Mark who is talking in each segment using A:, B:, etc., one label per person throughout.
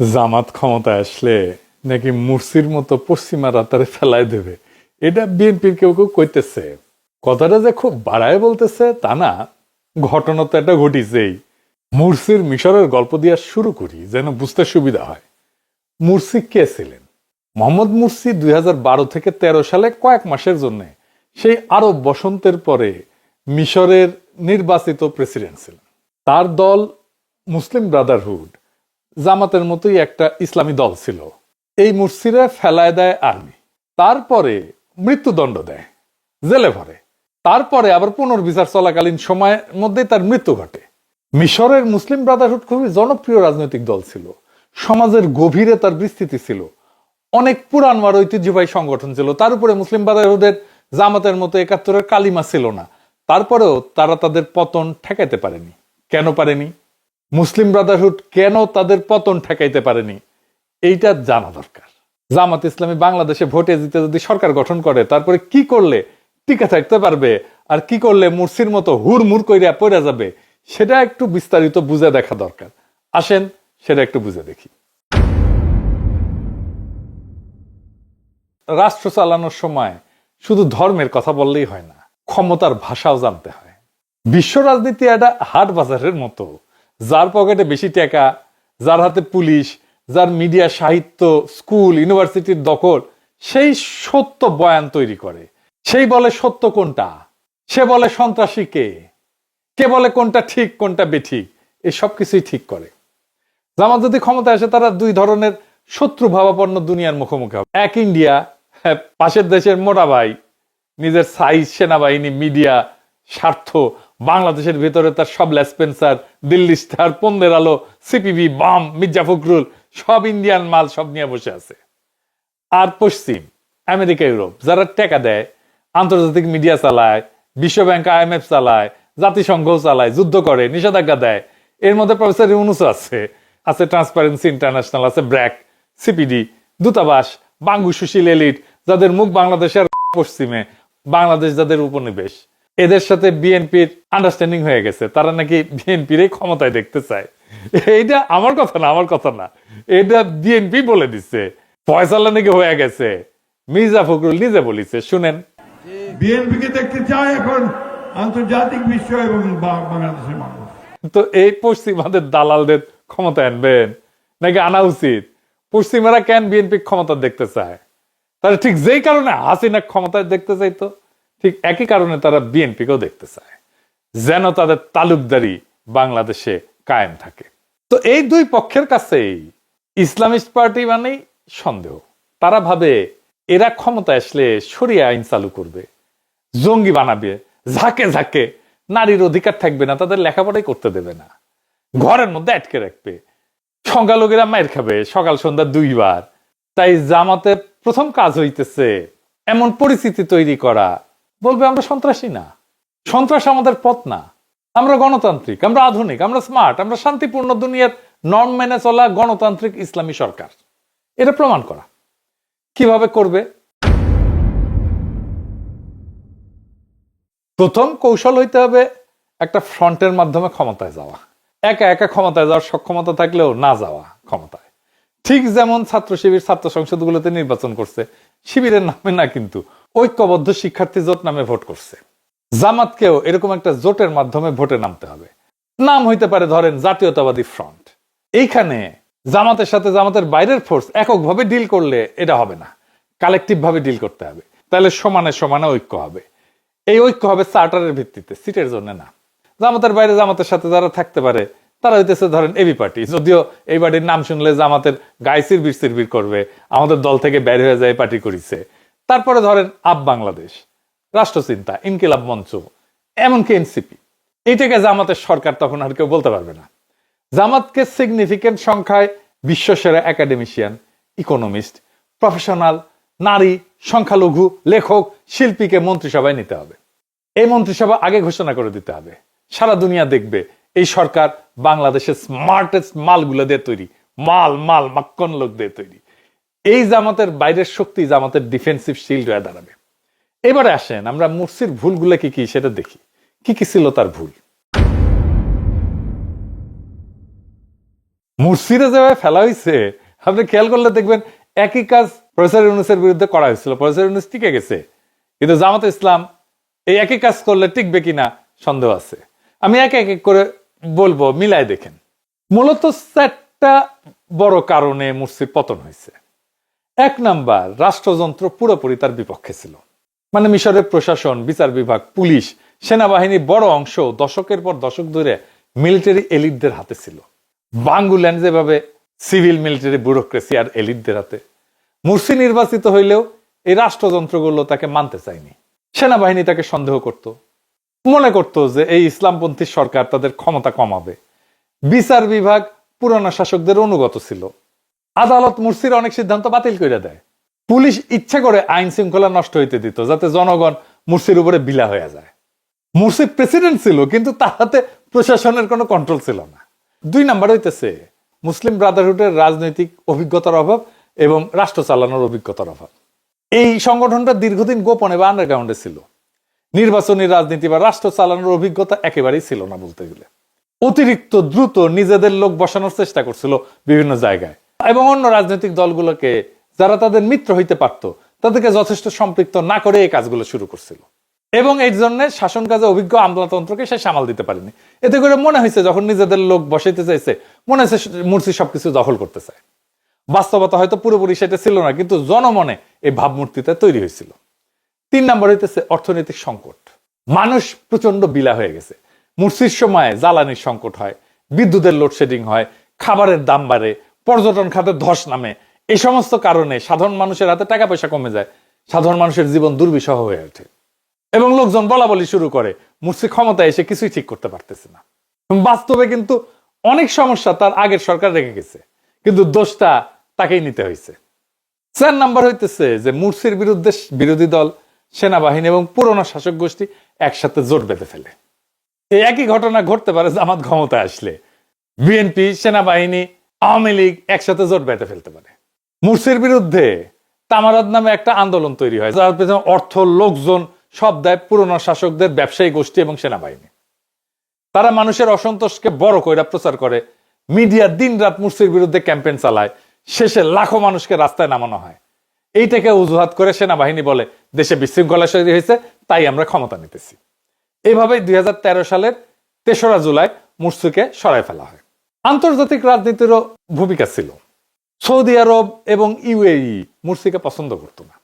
A: জামাত ক্ষমতায় আসলে নাকি মুরসির মতো পশ্চিমারা তারে ফেলায় দেবে, এটা বিএনপির কেউ কেউ কইতেছে। কথাটা যে খুব বাড়ায় বলতেছে তা না, ঘটনা তো এটা ঘটিছেই। মুরসির মিশরের গল্প দিয়ে শুরু করি যেন বুঝতে সুবিধা হয়। মুরসি কে ছিলেন? মোহাম্মদ মুরসি 2012 থেকে 13 সালে কয়েক মাসের জন্য সেই আরব বসন্তের পরে মিশরের নির্বাচিত প্রেসিডেন্ট ছিলেন। তার দল মুসলিম ব্রাদারহুড, জামাতের মতোই একটা ইসলামী দল ছিল। এই মুরসিরা ফেলায় দেয় আর্মি, তারপরে মৃত্যুদণ্ড দেয়, জেলে ভরে, তারপরে আবার পুনর্বিচার চলাকালীন সময়ের মধ্যে তার মৃত্যু ঘটে। মিশরের মুসলিম ব্রাদারহুড খুবই জনপ্রিয় রাজনৈতিক দল ছিল, সমাজের গভীরে তার বিস্তৃতি ছিল, অনেক পুরানমার ঐতিহ্যবাহী সংগঠন ছিল। তার উপরে মুসলিম ব্রাদারহুডের জামাতের মতো 71-এর কালিমা ছিল না। তারপরেও তারা তাদের পতন ঠেকাইতে পারেনি। কেন পারেনি? মুসলিম ব্রাদারহুড কেন তাদের পতন ঠেকাইতে পারেনি, এইটা জানা দরকার। জামাত ইসলামী বাংলাদেশে ভোটে জিতে যদি সরকার গঠন করে, তারপরে কি করলে টিকে থাকতে পারবে আর কি করলে মুরসির মতো হুড়মুড় কইরা পড়ে যাবে, সেটা একটু বিস্তারিত বুঝে দেখা দরকার। আসেন সেটা একটু বুঝে দেখি। রাষ্ট্র চালানোর সময় শুধু ধর্মের কথা বললেই হয় না, ক্ষমতার ভাষাও জানতে হয়। বিশ্ব রাজনীতি একটা হাট বাজারের মতো। যার পকেটে বেশি টাকা, যার হাতে পুলিশ, যার মিডিয়া, সাহিত্য, স্কুল, ইউনিভার্সিটির দখল, সেই সত্য বয়ান তৈরি করে। সেই বলে সত্য কোনটা, সে বলে সন্ত্রাসী কে, কে বলে কোনটা ঠিক কোনটা বেঠিক, এই সব কিছুই ঠিক করে। জামাত যদি ক্ষমতা আসে, তারা দুই ধরনের শত্রু ভাবাপন্ন দুনিয়ার মুখোমুখি হবে। এক ইন্ডিয়া, পাশের দেশের মোটা ভাই, নিজের সাইজ, সেনাবাহিনী, মিডিয়া, স্বার্থ, বাংলাদেশের ভেতরে তার সব লেসপেন্সার, দিল্লি স্টার, পন্দের আলো, সিপিবি, বাম, মির্জা ফখরুল, সব ইন্ডিয়ান মাল, সব নিয়ে বসে আছে। আর পশ্চিম, আমেরিকা, ইউরোপ, যারা টাকা দেয়, আন্তর্জাতিক মিডিয়া চালায়, বিশ্বব্যাংক, IMF চালায়, জাতিসংঘ চালায়, যুদ্ধ করে, নিষেধাজ্ঞা দেয়। এর মধ্যে প্রফেসর ইউনূস আছে ট্রান্সপারেন্সি ইন্টারন্যাশনাল, আছে ব্র্যাক, সিপিডি, দূতাবাস, বাঙ্গু, সুশীল, এলিট, যাদের মুখ বাংলাদেশের পশ্চিমে, বাংলাদেশ যাদের উপনিবেশ। এদের সাথে বিএনপির আন্ডারস্ট্যান্ডিং হয়ে গেছে, তারা নাকি বিএনপির ক্ষমতায় দেখতে চায়। এইটা আমার কথা না, এটা বিএনপি বলে দিচ্ছে। ফয়সালা নাকি হয়ে গেছে, মির্জা ফখরুল নিজে বলিছে, শুনেন।
B: বিএনপিকে দেখতে চায় এখন আন্তর্জাতিক বিশ্ব এবং বাংলাদেশের মানুষ।
A: তো এই পশ্চিমাদের দালালদের ক্ষমতা আনবেন নাকি আনা উচিত? পশ্চিমারা কেন বিএনপি ক্ষমতা দেখতে চায়? তারা ঠিক যেই কারণে হাসিনা ক্ষমতায় দেখতে চাইতো, ঠিক একই কারণে তারা বিএনপিকেও দেখতে চায়, যেন তাদের তালুকদারি বাংলাদেশে কায়েম থাকে। তো এই দুই পক্ষের কাছেই ইসলামিস্ট পার্টি মানেই সন্দেহ। তারা ভাবে এরা ক্ষমতায় আসলে শরিয়া আইন চালু করবে, জঙ্গি বানাবে, ঝাঁকে ঝাঁকে নারীর অধিকার থাকবে না, তাদের লেখাপড়াই করতে দেবে না, ঘরের মধ্যে আটকে রাখবে, সংখ্যালঘুরা মায়ের খাবে সকাল সন্ধ্যা 2 বার। তাই জামাতের প্রথম কাজ হইতেছে এমন পরিস্থিতি তৈরি করা, বলবে আমরা সন্ত্রাসী না, সন্ত্রাস আমাদের পথ না, আমরা গণতান্ত্রিক, আমরা আধুনিক, আমরা স্মার্ট, আমরা শান্তিপূর্ণ দুনিয়ার নর্ম মেনে চলা গণতান্ত্রিক ইসলামী সরকার। এটা প্রমাণ করা। কিভাবে করবে? প্রথম কৌশল হইতে হবে একটা ফ্রন্টের মাধ্যমে ক্ষমতায় যাওয়া। একা একা ক্ষমতায় যাওয়ার সক্ষমতা থাকলেও না যাওয়া ক্ষমতায়। ঠিক যেমন ছাত্র শিবির ছাত্র সংসদগুলোতে নির্বাচন করছে, শিবিরের নামে না, কিন্তু ঐক্যবদ্ধ শিক্ষার্থী জোট নামে ভোট করছে। জামাতকেও এরকম একটা জোটের মাধ্যমে ভোটে নামতে হবে। নাম হইতে পারে ধরেন জাতীয়তাবাদী ফ্রন্ট। এইখানে জামাতের সাথে জামাতের বাইরের ফোর্স এককভাবে ডিল করলে এটা হবে না, কালেকটিভ ভাবে ডিল করতে হবে। তাহলে সমানে সমানে ঐক্য হবে। এই ঐক্য হবে চার্টারের ভিত্তিতে, সিটের জন্য না। জামাতের বাইরে জামাতের সাথে যারা থাকতে পারে তারা হইতেছে ধরেন এবি পার্টি, যদিও এই পার্টির নাম শুনলে জামাতের গায়ে চিরবির করবে, আমাদের দল থেকে বের হয়ে যায় পার্টি করেছে। তারপরে ধরেন আপ বাংলাদেশ, রাষ্ট্রচিন্তা, ইনকিলাব মঞ্চ, এমনকি এনসিপি। এইটাকে জামাতের সরকার তখন আর কেউ বলতে পারবে না। জামাতকে সিগনিফিকেন্ট সংখ্যায় বিশ্বসেরা একাডেমিশিয়ান, ইকোনমিস্ট, প্রফেশনাল, নারী, সংখ্যালঘু, লেখক, শিল্পীকে মন্ত্রিসভায় নিতে হবে। এই মন্ত্রিসভা আগে ঘোষণা করে দিতে হবে, সারা দুনিয়া দেখবে এই সরকার বাংলাদেশের স্মার্টেস্ট মালগুলো দিয়ে তৈরি, মাক্কন লোক দিয়ে তৈরি। এই জামাতের বাইরের শক্তি জামাতের ডিফেন্সিভ শিল্ড হয়ে দাঁড়াবে। এবারে আসেন আমরা মুরসির ভুলগুলো কি কি সেটা দেখি। কি কি ছিল তার ভুল? মুরসিরে যেভাবে ফেলা হয়েছে, আপনি খেয়াল করলে দেখবেন একই কাজ প্রফেসর ইউনূসের বিরুদ্ধে করা হয়েছিল। প্রফেসর ইউনূস টিকে গেছে, কিন্তু জামাত ইসলাম এই একই কাজ করলে টিকবে কিনা সন্দেহ আছে। আমি এক এক করে বলবো, মিলাই দেখেন। মূলত চারটা বড় কারণে মুরসির পতন হয়েছে। এক নাম্বার, রাষ্ট্রযন্ত্র পুরোপুরি তার বিপক্ষে ছিল। মানে মিশরের প্রশাসন, বিচার বিভাগ, পুলিশ, সেনাবাহিনীর বড় অংশ দশকের পর দশক ধরে মিলিটারি এলিটদের হাতে ছিল। বাঙ্গুল্যান্ড যেভাবে সিভিল মিলিটারি ব্যুরোক্রেসি আর এলিটদের হাতে। মুরসি নির্বাচিত হইলেও এই রাষ্ট্রযন্ত্রগুলো তাকে মানতে চায়নি। সেনাবাহিনী তাকে সন্দেহ করত, মনে করত যে এই ইসলামপন্থী সরকার তাদের ক্ষমতা কমাবে। বিচার বিভাগ পুরানো শাসকদের অনুগত ছিল। আদালত মুরসির অনেক সিদ্ধান্ত বাতিল করে দেয়। পুলিশ ইচ্ছা করে আইন শৃঙ্খলা নষ্ট হইতে দিত, যাতে জনগণ মুরসির উপরে বিলা হয়ে যায়। মুরসি প্রেসিডেন্ট ছিল, কিন্তু তার হাতে প্রশাসনের কোনো কন্ট্রোল ছিল না। দুই নাম্বার হইতেছে মুসলিম ব্রাদারহুডের রাজনৈতিক অভিজ্ঞতার অভাব এবং রাষ্ট্র চালানোর অভিজ্ঞতার অভাব। এই সংগঠনটা দীর্ঘদিন গোপনে বা আন্ডারগ্রাউন্ডে ছিল। নির্বাচনী রাজনীতি বা রাষ্ট্র চালানোর অভিজ্ঞতা একেবারেই ছিল না বলতে গেলে। অতিরিক্ত দ্রুত নিজেদের লোক বসানোর চেষ্টা করছিল বিভিন্ন জায়গায়, এবং অন্য রাজনৈতিক দলগুলোকে, যারা তাদের মিত্র হইতে পারত, তাদেরকে যথেষ্ট সম্পৃক্ত না করে এই কাজগুলো শুরু করছিল। এবং এই জন্য শাসন কাজে অভিজ্ঞ আমলাতন্ত্রকে সে সামাল দিতে পারেনি। এতে করে মনে হয়েছে যখন নিজেদের লোক বসাইতে চাইছে, মনে হয়েছে মুরসি সবকিছু দখল করতে চায়। বাস্তবতা হয়তো পুরোপুরি সেটা ছিল না, কিন্তু জনমনে এই ভাবমূর্তিটা তৈরি হয়েছিল। তিন নম্বর হইতেছে অর্থনৈতিক সংকট। মানুষ প্রচন্ড বিলা হয়ে গেছে। মুরসির সময় জ্বালানির সংকট হয়, বিদ্যুতের লোডশেডিং হয়, খাবারের দাম বাড়ে, পর্যটন খাতে ধস নামে। এই সমস্ত কারণে সাধারণ মানুষের হাতে টাকা পয়সা কমে যায়, সাধারণ মানুষের জীবন দুর্বিষহ হয়ে ওঠে, এবং লোকজন বলা বলি শুরু করে মুরসি ক্ষমতায় এসে কিছুই ঠিক করতে পারতেছে না। বাস্তবে কিন্তু অনেক সমস্যা তার আগের সরকার রেখে গেছে, কিন্তু দোষটা তাকেই নিতে হয়েছে। 4 নাম্বার হইতেছে যে মুরসির বিরুদ্ধে বিরোধী দল, সেনাবাহিনী এবং পুরনো শাসক গোষ্ঠী একসাথে জোট বেঁধে ফেলে। এই একই ঘটনা ঘটতে পারে জামাত ক্ষমতায় আসলে। বিএনপি, সেনাবাহিনী, আওয়ামী লীগ একসাথে জোট বেঁধে ফেলতে পারে। মুরসির বিরুদ্ধে তামারাদ নামে একটা আন্দোলন তৈরি হয়, যার পেছনে অর্থ, লোকজন সব দেয় পুরনো শাসকদের ব্যবসায়ী গোষ্ঠী এবং সেনাবাহিনী। তারা মানুষের অসন্তোষকে বড় কইরা প্রচার করে, মিডিয়া দিন রাত মুরসির বিরুদ্ধে ক্যাম্পেইন চালায়। শেষে লাখো মানুষকে রাস্তায় নামানো হয়। এইটাকে অজুহাত করে সেনাবাহিনী বলে দেশে বিশৃঙ্খলা তৈরি হয়েছে, তাই আমরা ক্ষমতা নিতেছি। এইভাবেই 2013 সালের 3রা জুলাই মুরসিকে সরায় ফেলা হয়। আন্তর্জাতিক রাজনীতিরও ভূমিকা ছিল। সৌদি আরব এবং ইউএই মুরসিকে পছন্দ করত না,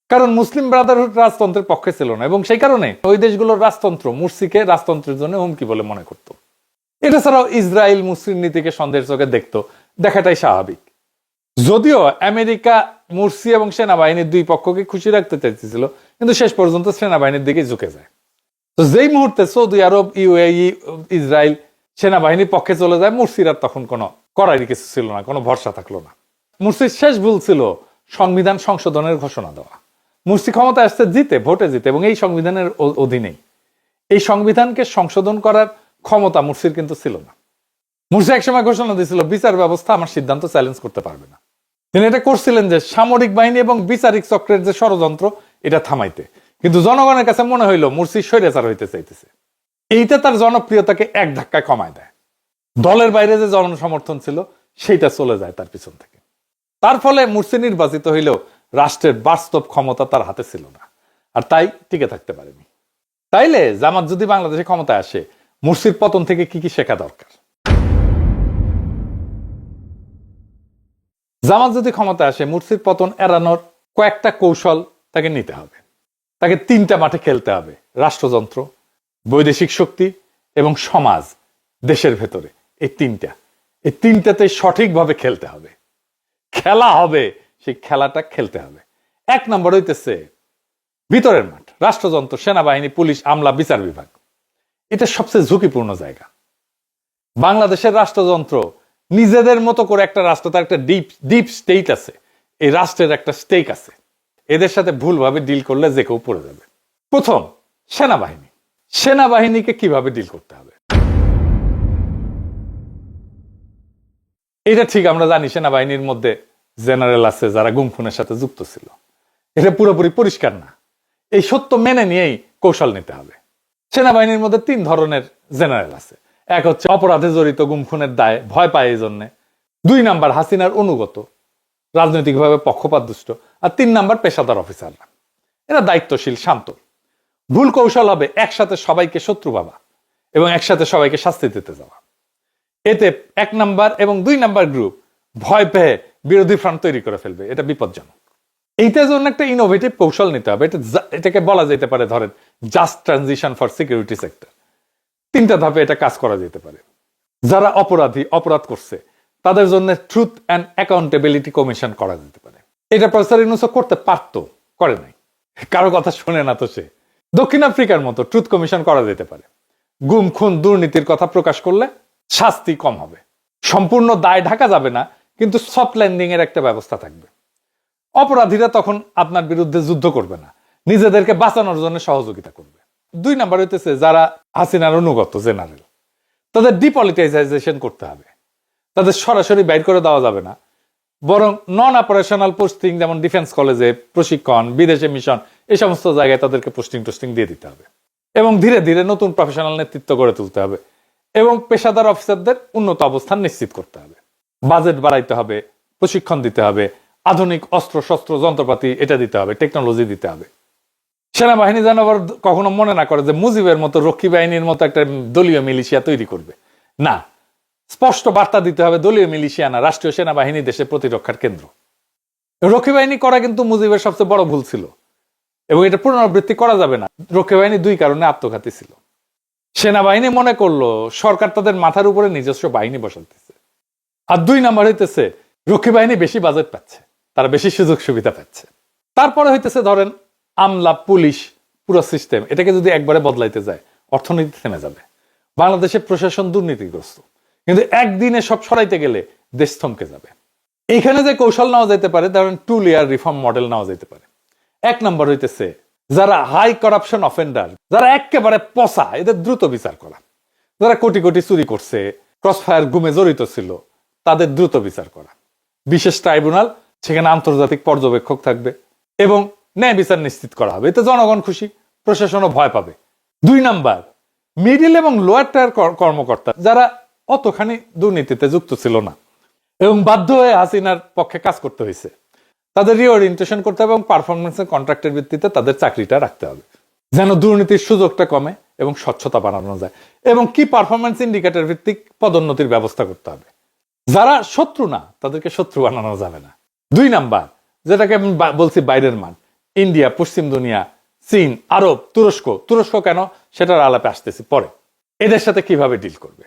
A: কারণ মুসলিম ব্রাদারহুড রাজতন্ত্রের পক্ষে ছিল না, এবং সেই কারণে ওই দেশগুলোর রাজতন্ত্র মুরসিকে রাজতন্ত্রের জন্য হুমকি বলে মনে করত। এটা ছাড়াও ইসরায়েল মুসলিম নীতিকে সন্দেহের চোখে দেখত, দেখাটাই স্বাভাবিক। যদিও আমেরিকা মুরসি এবং সেনাবাহিনীর দুই পক্ষকে খুশি রাখতে চাইছিল, কিন্তু শেষ পর্যন্ত সেনাবাহিনীর দিকে ঝুঁকে যায়। তো যেই মুহূর্তে সৌদি আরব, ইউএই, ইসরায়েল সেনাবাহিনীর পক্ষে চলে যায়, মুরসির আর তখন কোনো করারই কিছু ছিল না, কোনো ভরসা থাকলো না। মুরসির শেষ ভুল ছিল সংবিধান সংশোধনের ঘোষণা দেওয়া। মুরসি ক্ষমতা আসছে জিতে, ভোটে জিতে, এবং এই সংবিধানের অধীনেই। এই সংবিধানকে সংশোধন করার ক্ষমতা মুরসির কিন্তু ছিল না। মুরসি একসময় ঘোষণা দিয়েছিল, বিচার ব্যবস্থা আমার সিদ্ধান্ত চ্যালেঞ্জ করতে পারবে না। তিনি এটা করছিলেন যে সামরিক বাহিনী এবং বিচারিক চক্রের যে ষড়যন্ত্র, এটা থামাইতে। কিন্তু জনগণের কাছে মনে হইল মুরসি স্বৈরাচার হইতে চাইতেছে। এইটা তার জনপ্রিয়তাকে এক ধাক্কায় কমায় দেয়। দলের বাইরে যে জনসমর্থন ছিল, সেইটা চলে যায় তার পিছন থেকে। তার ফলে মুরসি নির্বাচিত হইলেও রাষ্ট্রের বাস্তব ক্ষমতা তার হাতে ছিল না, আর তাই টিকে থাকতে পারেনি। তাইলে জামাত যদি বাংলাদেশে ক্ষমতায় আসে, মুরসির পতন থেকে কি কি শেখা দরকার? জামাত যদি ক্ষমতায় আসে, মুরসির পতন এড়ানোর কয়েকটা কৌশল তাকে নিতে হবে। তাকে 3টা মাঠে খেলতে হবে: রাষ্ট্রযন্ত্র, বৈদেশিক শক্তি এবং সমাজ, দেশের ভেতরে। এই 3টাতে সঠিকভাবে খেলতে হবে। খেলা হবে, সেই খেলাটা খেলতে হবে। 1 নম্বর হইতেছে ভিতরের মাঠ, রাষ্ট্রযন্ত্র, সেনাবাহিনী, পুলিশ, আমলা, বিচার বিভাগ। এটা সবচেয়ে ঝুঁকিপূর্ণ জায়গা। বাংলাদেশের রাষ্ট্রযন্ত্র নিজেদের মতো করে একটা রাষ্ট্র, তার একটা ডিপ স্টেট আছে। এই রাষ্ট্রের একটা স্টেক আছে। এদের সাথে ভুলভাবে ডিল করলে যে কেউ পড়ে যাবে। প্রথম, সেনাবাহিনী। সেনাবাহিনীকে কিভাবে ডিল করতে হবে এটা ঠিক আমরা জানি। সেনাবাহিনীর মধ্যে জেনারেল আছে যারা গুম খুনের সাথে যুক্ত ছিল। এটা পুরোপুরি পরিষ্কার না। এই সত্য মেনে নিয়েই কৌশল নিতে হবে। সেনাবাহিনীর মধ্যে 3 ধরনের জেনারেল আছে। এক হচ্ছে অপরাধে জড়িত, গুম খুনের দায়ে ভয় পায়, এই জন্যে 2 নাম্বার হাসিনার অনুগত, রাজনৈতিকভাবে পক্ষপাতদুষ্ট। আর 3 নাম্বার পেশাদার অফিসাররা, এরা দায়িত্বশীল, শান্ত। ভুল কৌশল হবে একসাথে সবাইকে শত্রু ভাবা এবং একসাথে সবাইকে শাস্তি দিতে যাওয়া। এতে 1 নাম্বার এবং 2 নাম্বার গ্রুপ ভয় পেয়ে বিরোধী ফ্রন্ট তৈরি করে ফেলবে, এটা বিপজ্জনক। এইটার জন্য একটা ইনোভেটিভ কৌশল নিতে হবে। এটাকে বলা যেতে পারে ধরেন just transition for security sector. 3টা ধাপে এটা কাজ করা যেতে পারে। যারা অপরাধ করছে তাদের জন্য ট্রুথ অ্যান্ড অ্যাকাউন্টেবিলিটি কমিশন করা যেতে পারে। এটা প্রফেসর ইউনূস করতে পারতো, করে নাই, কারো কথা শুনে না তো সে। দক্ষিণ আফ্রিকার মতো ট্রুথ কমিশন করা যেতে পারে। গুম খুন দুর্নীতির কথা প্রকাশ করলে শাস্তি কম হবে, সম্পূর্ণ দায় ঢাকা যাবে না, কিন্তু সফট ল্যান্ডিং এর একটা ব্যবস্থা থাকবে। অপরাধীরা তখন আপনার বিরুদ্ধে যুদ্ধ করবে না, নিজেদেরকে বাঁচানোর জন্য সহযোগিতা করবে। 2 নাম্বার হইতেছে যারা হাসিনার অনুগত জেনারেল, তাদের ডিপলিটিসাইজেশন করতে হবে। তাদের সরাসরি বাইর করে দেওয়া যাবে না, বরং নন অপারেশনাল পোস্টিং, যেমন ডিফেন্স কলেজে প্রশিক্ষণ, বিদেশে মিশন, এই সমস্ত জায়গায় তাদেরকে পোস্টিং দিয়ে দিতে হবে। এবং ধীরে ধীরে নতুন প্রফেশনাল নেতৃত্ব গড়ে তুলতে হবে এবং পেশাদার অফিসারদের উন্নত অবস্থান নিশ্চিত করতে হবে। বাজেট বাড়াইতে হবে, প্রশিক্ষণ দিতে হবে, আধুনিক অস্ত্র শস্ত্র যন্ত্রপাতি এটা দিতে হবে, টেকনোলজি দিতে হবে। সেনাবাহিনী যেন আবার কখনো মনে না করে যে মুজিবের মতো রক্ষী বাহিনীর মতো একটা দলীয় মিলিশিয়া তৈরি করবে। না, স্পষ্ট বার্তা দিতে হবে দলীয় মিলিশিয়া না, রাষ্ট্রীয় সেনাবাহিনী দেশের প্রতিরক্ষার কেন্দ্র। রক্ষী বাহিনী করা কিন্তু মুজিবের সবচেয়ে বড় ভুল ছিল এবং এটা পুনরাবৃত্তি করা যাবে না। রক্ষী বাহিনী 2 কারণে আত্মঘাতী ছিল। সেনাবাহিনী মনে করলো সরকার তাদের মাথার উপরে নিজস্ব বাহিনী বসাতেছে। আর 2 নাম্বার হইতেছে রক্ষী বাহিনী বেশি বাজেট পাচ্ছে, তারা বেশি সুযোগ সুবিধা পাচ্ছে। তারপরে হইতেছে ধরেন আমলা, পুলিশ, পুরো সিস্টেম, এটাকে যদি একবারে বদলাইতে যায় অর্থনীতি থেমে যাবে। বাংলাদেশের প্রশাসন দুর্নীতিগ্রস্ত, কিন্তু একদিনে সব সরাইতে গেলে দেশ থমকে যাবে। এইখানে যে কৌশল নেওয়া যেতে পারে, ধরেন 2 লেয়ার রিফর্ম মডেল নেওয়া যেতে পারে। 1 নম্বর হইতেছে যারা হাই করাপশন অফেন্ডার, যারা একেবারে পচা, এদের দ্রুত বিচার করা। যারা কোটি কোটি চুরি করছে, ক্রসফায়ার গুমে জড়িত ছিল, তাদের দ্রুত বিচার করা। বিশেষ ট্রাইব্যুনাল, সেখানে আন্তর্জাতিক পর্যবেক্ষক থাকবে এবং ন্যায় বিচার নিশ্চিত করা হবে। এতে জনগণ খুশি, প্রশাসনও ভয় পাবে। 2 নাম্বার মিডিল এবং লোয়ার টায়ার কর্মকর্তা, যারা অতখানি দুর্নীতিতে যুক্ত ছিল না এবং বাধ্য হয়ে হাসিনার পক্ষে কাজ করতে হয়েছে, তাদের রিওরিয়েন্টেশন করতে হবে এবং পারফরমেন্সের কন্ট্রাক্টের ভিত্তিতে তাদের চাকরিটা রাখতে হবে, যেন দুর্নীতির সুযোগটা কমে এবং স্বচ্ছতা বাড়ানো যায়। এবং কি পারফরমেন্স ইন্ডিকেটর ভিত্তিক পদোন্নতির ব্যবস্থা করতে হবে। যারা শত্রু না তাদেরকে শত্রু বানানো যাবে না। 2 নাম্বার, যেটাকে আমি বলছি বাইরের মান, ইন্ডিয়া, পশ্চিম দুনিয়া, চীন, আরব, তুরস্ক কেন সেটার আলাপে আসতেছি পরে। এদের সাথে কিভাবে ডিল করবে?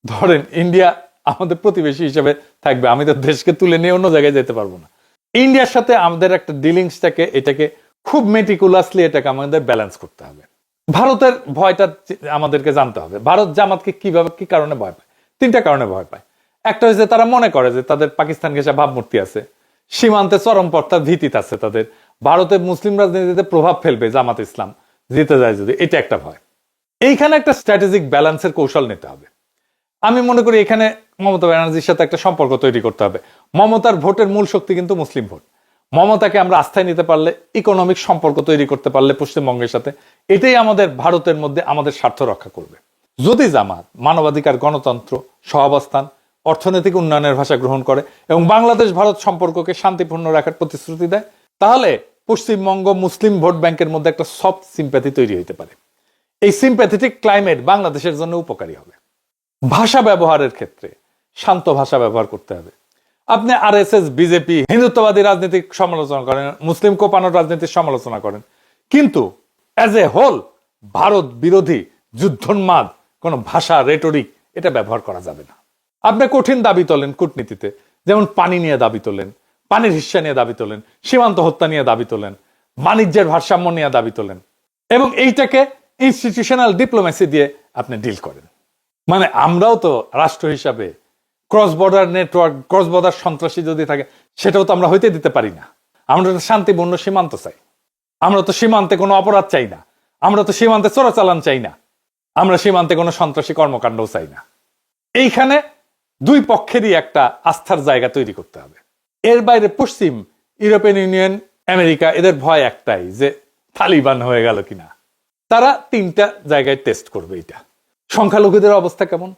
A: ধরেন ইন্ডিয়া আমাদের প্রতিবেশী হিসেবে থাকবে, আমি তো দেশকে তুলে নিয়ে অন্য জায়গায় যেতে পারবো না। ইন্ডিয়ার সাথে আমাদের একটা ডিলিংসটাকে, এটাকে খুব মেটিকুলাসলি এটাকে আমাদের ব্যালেন্স করতে হবে। ভারতের ভয়টা আমাদেরকে জানতে হবে। ভারত জামাতকে কিভাবে, কি কারণে ভয় পায়? 3টা কারণে ভয় পায়। একটা হচ্ছে তারা মনে করে যে তাদের পাকিস্তান ঘেঁষা ভাবমূর্তি আছে, সীমান্তে চরমপন্থার ভীতিতে আছে তাদের, ভারতের মুসলিম রাজনীতিতে প্রভাব ফেলবে জামাত ইসলাম জিতে যায় যদি, এটা একটা ভয়। এইখানে একটা স্ট্র্যাটেজিক ব্যালেন্সের কৌশল নিতে হবে। আমি মনে করি এখানে মমতা ব্যানার্জির সাথে একটা সম্পর্ক তৈরি করতে হবে। মমতার ভোটের মূল শক্তি কিন্তু মুসলিম ভোট। মমতাকে আমরা আস্থায় নিতে পারলে, ইকোনমিক সম্পর্ক তৈরি করতে পারলে পশ্চিমবঙ্গের সাথে, এটাই আমাদের ভারতের মধ্যে আমাদের স্বার্থ রক্ষা করবে। যদি জামাত মানবাধিকার, গণতন্ত্র, সহাবস্থান, অর্থনৈতিক উন্নয়নের ভাষা গ্রহণ করে এবং বাংলাদেশ ভারত সম্পর্ককে শান্তিপূর্ণ রাখার প্রতিশ্রুতি দেয়, তাহলে পশ্চিমবঙ্গ মুসলিম ভোট ব্যাংকের মধ্যে একটা সফট সিম্প্যাথি তৈরি হতে পারে। এই সিম্প্যাথেটিক ক্লাইমেট বাংলাদেশের জন্য উপকারী হবে। ভাষা ব্যবহারের ক্ষেত্রে শান্ত ভাষা ব্যবহার করতে হবে। আপনি আরএসএস, বিজেপি, হিন্দুত্ববাদী রাজনীতির সমালোচনা করেন, মুসলিম কোপানোর রাজনীতির সমালোচনা করেন, কিন্তু অ্যাজ এ হোল ভারত বিরোধী যুদ্ধোন্মাদ কোন ভাষা, রেটরিক এটা ব্যবহার করা যাবে না। আপনি কঠিন দাবি তোলেন কূটনীতিতে, যেমন পানি নিয়ে দাবি তোলেন, পানির হিস্সা নিয়ে দাবি তোলেন, সীমান্ত হত্যা নিয়ে দাবি তোলেন, বাণিজ্যের ভারসাম্য নিয়ে দাবি তোলেন এবং এইটাকে ইনস্টিটিউশনাল ডিপ্লোমেসি দিয়ে আপনি ডিল করেন। মানে আমরাও তো রাষ্ট্র হিসাবে cross border network, cross border সন্ত্রাসী যদি থাকে সেটাও তো আমরা হইতে দিতে পারি না। আমরা তো শান্তিপূর্ণ সীমান্ত চাই, আমরা তো সীমান্তে কোনো অপরাধ চাই না, আমরা তো সীমান্তে চোরাচালান চাই না, আমরা সীমান্তে কোনো সন্ত্রাসী কর্মকাণ্ডও চাই না। এইখানে 2 পক্ষেরই একটা আস্থার জায়গা তৈরি করতে হবে। এর বাইরে পশ্চিম, ইউরোপিয়ান ইউনিয়ন, আমেরিকা, এদের ভয় একটাই যে তালিবান হয়ে গেল কিনা। তারা 3টা জায়গায় টেস্ট করবে। এটা সংখ্যালঘুদের অবস্থা কেমন,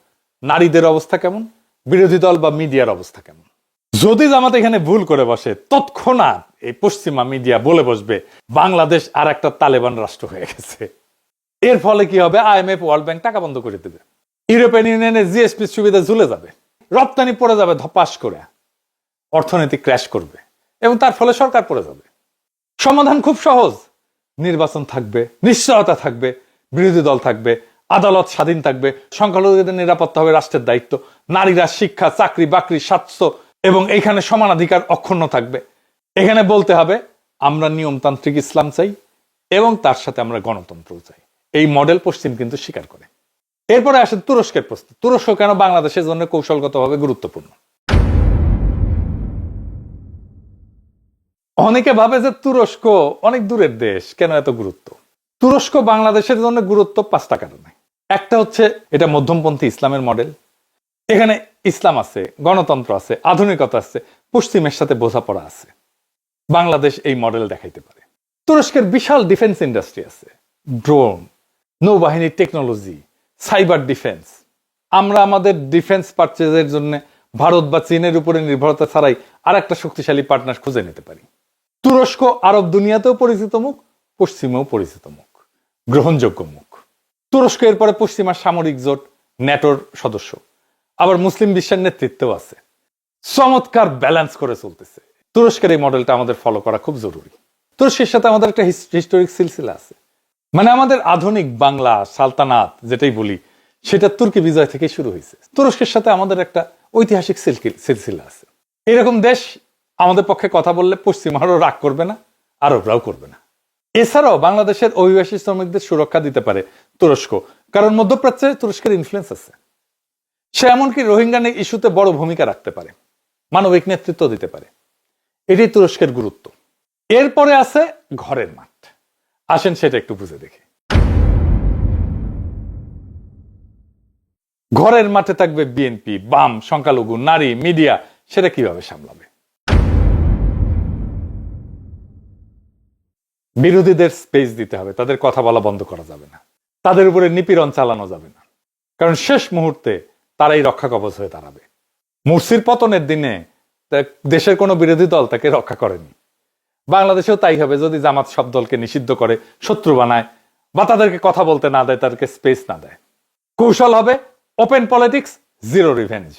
A: নারীদের অবস্থা কেমন, বিরোধী দল বা মিডিয়ার অবস্থা কেমন। যদি জামাত এখানে ভুল করে বসে, তৎক্ষণাৎ এই পশ্চিমা মিডিয়া বলে বসবে বাংলাদেশ আর একটা তালেবান রাষ্ট্র হয়ে গেছে। এর ফলে কি হবে, IMF ওয়ার্ল্ড ব্যাংক টাকা বন্ধ করে দেবে, ইউরোপিয়ান ইউনিয়নের জিএসপি সুবিধা ঝুলে যাবে, রপ্তানি পড়ে যাবে ধপাস করে, অর্থনীতি ক্র্যাশ করবে এবং তার ফলে সরকার পড়ে যাবে। সমাধান খুব সহজ, নির্বাচন থাকবে, নিশ্চয়তা থাকবে, বিরোধী দল থাকবে, আদালত স্বাধীন থাকবে, সংখ্যালঘুদের নিরাপত্তা হবে রাষ্ট্রের দায়িত্ব, নারীরা শিক্ষা, চাকরি বাকরি, স্বাস্থ্য এবং এখানে সমানাধিকার অক্ষুণ্ণ থাকবে। এখানে বলতে হবে আমরা নিয়মতান্ত্রিক ইসলাম চাই এবং তার সাথে আমরা গণতন্ত্রও চাই। এই মডেল পশ্চিম কিন্তু স্বীকার করে। এরপরে আসে তুরস্কের প্রশ্ন। তুরস্ক কেন বাংলাদেশের জন্য কৌশলগতভাবে গুরুত্বপূর্ণ? অনেকে ভাবে যে তুরস্ক অনেক দূরের দেশ, কেন এত গুরুত্ব? তুরস্ক বাংলাদেশের জন্য গুরুত্ব 5টা কারণে। একটা হচ্ছে এটা মধ্যমপন্থী ইসলামের মডেল, এখানে ইসলাম আছে, গণতন্ত্র আছে, আধুনিকতা আছে, পশ্চিমের সাথে বোঝাপড়া আছে। বাংলাদেশ এই মডেল দেখাইতে পারে। তুরস্কের বিশাল ডিফেন্স ইন্ডাস্ট্রি আছে, ড্রোন, নৌবাহিনীর টেকনোলজি, সাইবার ডিফেন্স। আমরা আমাদের ডিফেন্স পারচেজের জন্য ভারত বা চীনের উপরে নির্ভরতা ছাড়াই আর একটা শক্তিশালী পার্টনার খুঁজে নিতে পারি। তুরস্ক আরব দুনিয়াতেও পরিচিত মুখ, পশ্চিমেও পরিচিত মুখ, গ্রহণযোগ্য মুখ। তুরস্ক এরপরে পশ্চিমা সামরিক জোট ন্যাটোর সদস্য, আবার মুসলিম বিশ্বের নেতৃত্বেও আছে। চমৎকার ব্যালেন্স করে চলতেছে। তুরস্কের এই মডেলটা আমাদের ফলো করা খুব জরুরি। তুরস্কের সাথে আমাদের একটা হিস্টোরিক সিলসিলা আছে, মানে আমাদের আধুনিক বাংলা সালতানাত যেটাই বলি সেটা তুর্কি বিজয় থেকে শুরু হয়েছে। তুরস্কের সাথে আমাদের একটা ঐতিহাসিক সিলসিলা আছে। এরকম দেশ আমাদের পক্ষে কথা বললে পশ্চিমারও রাগ করবে না, আরবরাও করবে না। এছাড়াও বাংলাদেশের অভিবাসী শ্রমিকদের সুরক্ষা দিতে পারে তুরস্ক, কারণ মধ্যপ্রাচ্যে তুরস্কের ইনফ্লুয়েন্স আছে। সে এমনকি রোহিঙ্গা ইস্যুতে বড় ভূমিকা রাখতে পারে, মানবিক নেতৃত্ব দিতে পারে। এটি তুরস্কের গুরুত্ব। এরপরে আছে ঘরের মাঠ। আসেন সেটা একটু বুঝে দেখি। ঘরের মাঠে থাকবে বিএনপি, বাম, সংখ্যালঘু, নারী, মিডিয়া। সেটা কিভাবে সামলাবে? বিরোধীদের স্পেস দিতে হবে, তাদের কথা বলা বন্ধ করা যাবে না, তাদের উপরে নিপীড়ন চালানো যাবে না, কারণ শেষ মুহূর্তে তারাই রক্ষা কবচ হয়ে দাঁড়াবে। মুরসির পতনের দিনে দেশের কোনো বিরোধী দল তাকে রক্ষা করেনি। বাংলাদেশেও তাই হবে যদি জামাত সব দলকে নিষিদ্ধ করে, শত্রু বানায়, বা তাদেরকে কথা বলতে না দেয়, তাদেরকে স্পেস না দেয়। কৌশল হবে ওপেন পলিটিক্স, জিরো রিভেঞ্জ।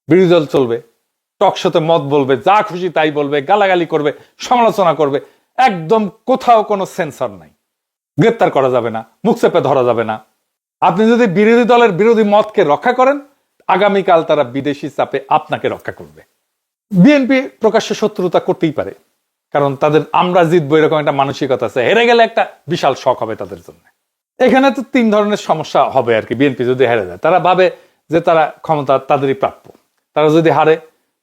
A: বিরোধী দল চলবে, টক শোতে মত বলবে, যা খুশি তাই বলবে, গালাগালি করবে, সমালোচনা করবে, একদম কোথাও কোনো সেন্সর নাই। গ্রেপ্তার করা যাবে না, মুখ চেপে ধরা যাবে না। আপনি যদি বিরোধী দলের বিরোধী মতকে রক্ষা করেন, আগামীকাল তারা বিদেশি চাপে আপনাকে রক্ষা করবে। বিএনপি প্রকাশ্য শত্রুতা করতেই পারে, কারণ তাদের আমরা জিতবো এরকম একটা মানসিকতা আছে। হেরে গেলে একটা বিশাল শক হবে তাদের জন্য। এখানে তো 3 ধরনের সমস্যা হবে আর কি। বিএনপি যদি হেরে যায়, তারা ভাবে যে তারা ক্ষমতা তাদেরই প্রাপ্য। তারা যদি হারে,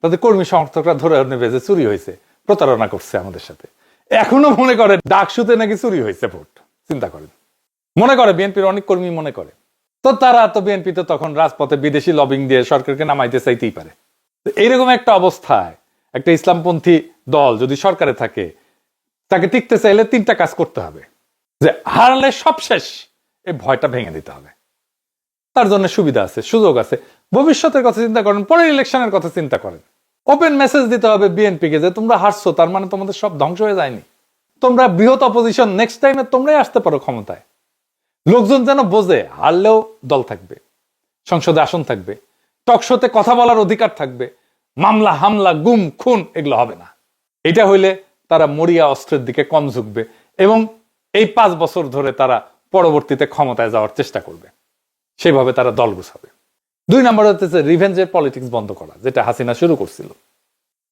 A: তাদের কর্মী সমর্থকরা ধরে নেবে যে চুরি হয়েছে, প্রতারণা করছে আমাদের সাথে। এখনো মনে করে ডাকসুতে নাকি চুরি হয়েছে ভোট। চিন্তা করেন, মনে করে বিএনপির অনেক কর্মী মনে করে। তো তারা তো বিএনপি তো তখন রাজপথে বিদেশি লবিং দিয়ে সরকারকে নামাইতে চাইতেই পারে। এইরকম একটা অবস্থায় একটা ইসলামপন্থী দল যদি সরকারে থাকে, তাকে টিকতে চাইলে 3টা কাজ করতে হবে। যে হারলে সব শেষ, এই ভয়টা ভেঙে দিতে হবে। তার জন্য সুবিধা আছে, সুযোগ আছে। ভবিষ্যতের কথা চিন্তা করেন, পরের ইলেকশনের কথা চিন্তা করেন। ওপেন মেসেজ দিতে হবে বিএনপিকে যে তোমরা হারছো, তার মানে তোমাদের সব ধ্বংস হয়ে যায়নি। তোমরা বৃহৎ অপোজিশন, নেক্সট টাইমে তোমরাই আসতে পারো ক্ষমতায়। লোকজন যেন বোঝে হারলেও দল থাকবে, সংসদে আসন থাকবে, টকশোতে কথা বলার অধিকার থাকবে, মামলা হামলা গুম খুন এগুলো হবে না। এটা হইলে তারা মরিয়া অস্ত্রের দিকে কম ঝুঁকবে এবং এই 5 বছর ধরে তারা পরবর্তীতে ক্ষমতায় যাওয়ার চেষ্টা করবে। সেইভাবে তারা দল গুছাবে। 2 নম্বর হচ্ছে রিভেঞ্জের পলিটিক্স বন্ধ করা, যেটা হাসিনা শুরু করছিল।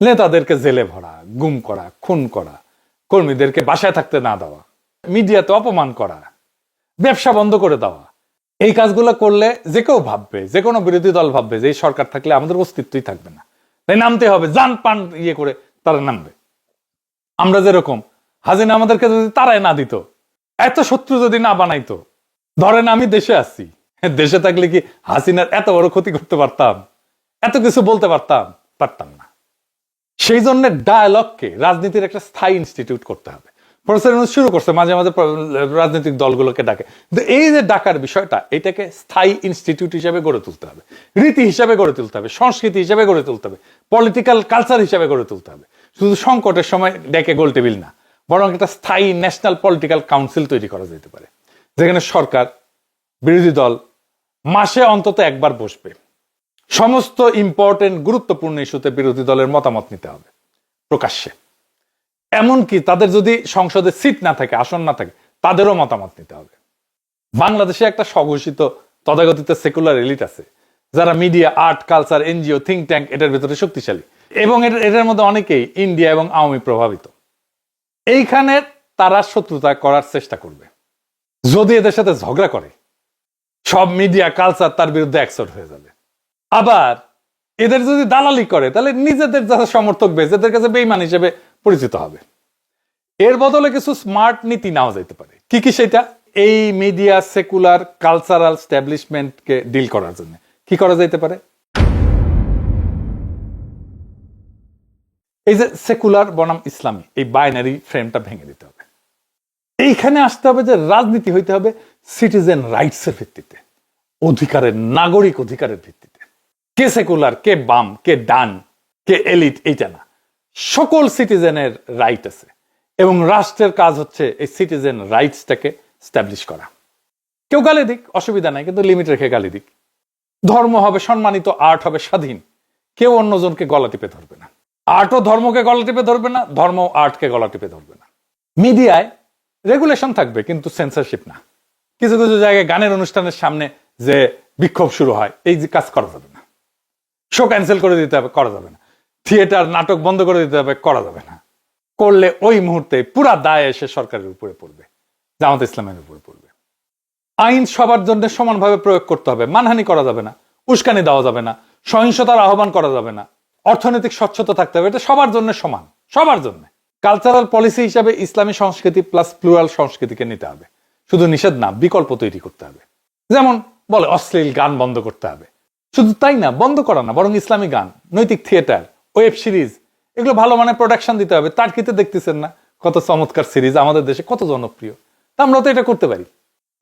A: নেতাদেরকে জেলে ভরা, গুম করা, খুন করা, কর্মীদেরকে বাসায় থাকতে না দেওয়া, মিডিয়াতে অপমান করা, ব্যবসা বন্ধ করে দেওয়া। এই কাজগুলো করলে যে কেউ ভাববে, যে কোনো বিরোধী দল ভাববে যে এই সরকার থাকলে আমাদের অস্তিত্বই থাকবে না, তাই নামতে হবে, জান পান ইয়ে করে তারা নামবে। আমরা যেরকম হাসিনা আমাদেরকে যদি তারাই না দিত, এত শত্রু যদি না বানাইতো, ধরেন আমি দেশে আছি, দেশে থাকলে কি হাসিনার এত বড় ক্ষতি করতে পারতাম? এত কিছু বলতে পারতাম না। সেই জন্য ডায়ালগকে রাজনীতির একটা স্থায়ী ইনস্টিটিউট করতে হবে। প্রফেসর ইউনূস শুরু করছে মাঝে মাঝে রাজনৈতিক দলগুলোকে ডাকে, কিন্তু এই যে ডাকার বিষয়টা, এটাকে স্থায়ী ইনস্টিটিউট হিসেবে গড়ে তুলতে হবে, রীতি হিসেবে গড়ে তুলতে হবে, সংস্কৃতি হিসেবে গড়ে তুলতে হবে, পলিটিক্যাল কালচার হিসেবে গড়ে তুলতে হবে। শুধু সংকটের সময় ডেকে গোল টেবিল না, বরং একটা স্থায়ী ন্যাশনাল পলিটিক্যাল কাউন্সিল তৈরি করা যেতে পারে, যেখানে সরকার, বিরোধী দল মাসে অন্তত একবার বসবে। সমস্ত ইম্পর্টেন্ট গুরুত্বপূর্ণ ইস্যুতে বিরোধী দলের মতামত নিতে হবে প্রকাশ্যে। এমনকি তাদের যদি সংসদে সিট না থাকে, আসন না থাকে, তাদেরও মতামত নিতে হবে। বাংলাদেশে একটা স্বঘোষিত তথাকথিত সেকুলার এলিট আছে, যারা media, art, culture, NGO, think tank এটার ভিতরে শক্তিশালী, এবং এটার মধ্যে অনেকেই ইন্ডিয়া এবং আওয়ামী প্রভাবিত। এইখানে তারা শত্রুতা করার চেষ্টা করবে। যদি এদের সাথে ঝগড়া করে, সব মিডিয়া, কালচার তার বিরুদ্ধে অ্যাকসেপ্ট হয়ে যাবে। আবার এদের যদি দালালি করে, তাহলে নিজেদের যারা সমর্থক বেশ এদের কাছে বেঈমান হিসেবে পরিচিত হবে। এর বদলে কিছু স্মার্ট নীতি নেওয়া যেতে পারে। কি কি সেটা? এই মিডিয়া, সেকুলার, কালচারাল স্ট্যাবলিশমেন্টকে ডিল করার জন্য কি করা যেতে পারে? এই যে সেকুলার বনাম ইসলামী, এই বাইনারি ফ্রেমটা ভেঙে দিতে হবে। এইখানে আসতে হবে যে রাজনীতি হইতে হবে সিটিজেন রাইটস এর ভিত্তিতে, অধিকারের, নাগরিক অধিকারের ভিত্তিতে। কে সেকুলার, কে বাম, কে ডান, কে এলিট, এইটা না, সকল সিটিজেনের রাইট আছে, এবং রাষ্ট্রের কাজ হচ্ছে এই সিটিজেন রাইটসটাকে স্ট্যাবলিশ করা। কেউ গালি দিক, অসুবিধা নাই, কিন্তু লিমিট রেখে গালি দিক। ধর্ম হবে সম্মানিত, আর্ট হবে স্বাধীন, কেউ অন্যজনকে গলা টিপে ধরবে না। আর্টও ধর্মকে গলা টিপে ধরবে না, ধর্ম আর্টকে গলা টিপে ধরবে না। মিডিয়ায় রেগুলেশন থাকবে, কিন্তু সেন্সরশিপ না। কিছু কিছু জায়গায় গানের অনুষ্ঠানের সামনে যে বিক্ষোভ শুরু হয়, এই যে কাজ করা যাবে না। শো ক্যান্সেল করে দিতে হবে, করা যাবে না। থিয়েটার, নাটক বন্ধ করে দিতে হবে, করা যাবে না। করলে ওই মুহূর্তে পুরা দায় এসে সরকারের উপরে পড়বে, জামাত ইসলামের উপরে পড়বে। আইন সবার জন্য সমানভাবে প্রয়োগ করতে হবে, মানহানি করা যাবে না, উস্কানি দেওয়া যাবে না, সহিংসতার আহ্বান করা যাবে না, অর্থনৈতিক স্বচ্ছতা থাকতে হবে, এটা সবার জন্য সমান, সবার জন্য। কালচারাল পলিসি হিসাবে ইসলামী সংস্কৃতি প্লাস প্লুরাল সংস্কৃতিকে নিতে হবে, শুধু নিষেধ না, বিকল্প তৈরি করতে হবে। যেমন বলে অশ্লীল গান বন্ধ করতে হবে, শুধু তাই না, বন্ধ করা না, বরং ইসলামী গান, নৈতিক থিয়েটার, ওয়েব সিরিজ, এগুলো ভালো মানের প্রোডাকশন দিতে হবে। তার ক্ষেত্রে দেখতেছেন না কত চমৎকার সিরিজ আমাদের দেশে, কত জনপ্রিয়। আমরা তো এটা করতে পারি।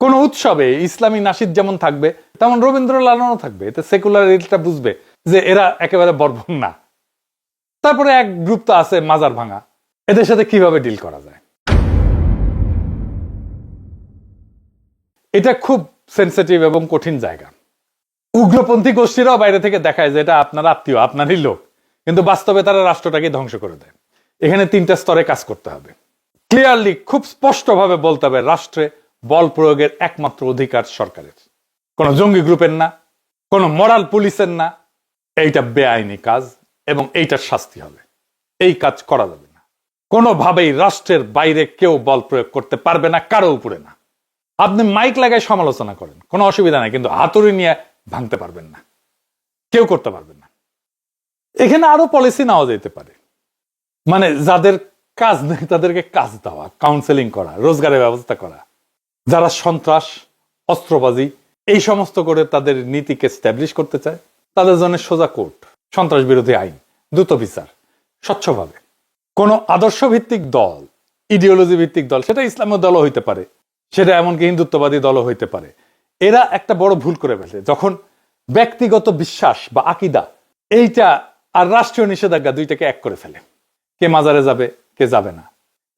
A: কোন উৎসবে ইসলামী নাশিদ যেমন থাকবে, তেমন রবীন্দ্র লালনও থাকবে। এতে সেকুলার এটা বুঝবে যে এরা একেবারে বর্বর না। তারপরে এক গ্রুপ তো আছে মাজার ভাঙা, এদের সাথে কিভাবে ডিল করা যায়? এটা খুব সেন্সিটিভ এবং কঠিন জায়গা। উগ্রপন্থী গোষ্ঠীরাও বাইরে থেকে দেখায় যে এটা আপনার আত্মীয়, আপনারই লোক, কিন্তু বাস্তবে তারা রাষ্ট্রটাকে ধ্বংস করে দেয়। এখানে তিনটা স্তরে কাজ করতে হবে। ক্লিয়ারলি, খুব স্পষ্টভাবে বলতে হবে, রাষ্ট্রে বল প্রয়োগের একমাত্র অধিকার সরকারের, কোন জঙ্গি গ্রুপের না, কোন মরাল পুলিশের না। এইটা বেআইনি কাজ এবং এইটার শাস্তি হবে। এই কাজ করা যাবে না। কোনোভাবেই রাষ্ট্রের বাইরে কেউ বল প্রয়োগ করতে পারবে না, কারো উপরে না। আপনি মাইক লাগায় সমালোচনা করেন, কোনো অসুবিধা নাই, কিন্তু হাতুড়ি নিয়ে ভাঙতে পারবেন না, কেউ করতে পারবেন না। এখানে আরো পলিসি নেওয়া যেতে পারে, মানে যাদের কাজ নেই তাদেরকে কাজ দেওয়া, কাউন্সেলিং করা, রোজগারের ব্যবস্থা করা। যারা সন্ত্রাস, অস্ত্রবাজি এই সমস্ত করে তাদের নীতিকে স্ট্যাবলিশ করতে চায়, তাদের জন্য সোজা কোর্ট, সন্ত্রাস বিরোধী আইন, দ্রুত বিচার, স্বচ্ছভাবে। কোন আদর্শ ভিত্তিক দল, ইডিওলজি ভিত্তিক দল, সেটা ইসলামের দলও হইতে পারে, সেটা এমনকি হিন্দুত্ববাদী দলও হইতে পারে, এরা একটা বড় ভুল করে ফেলে যখন ব্যক্তিগত বিশ্বাস বা আকিদা এইটা আর রাষ্ট্রীয় নিষেধাজ্ঞা দুইটাকে এক করে ফেলে। কে মাজারে যাবে, কে যাবে না,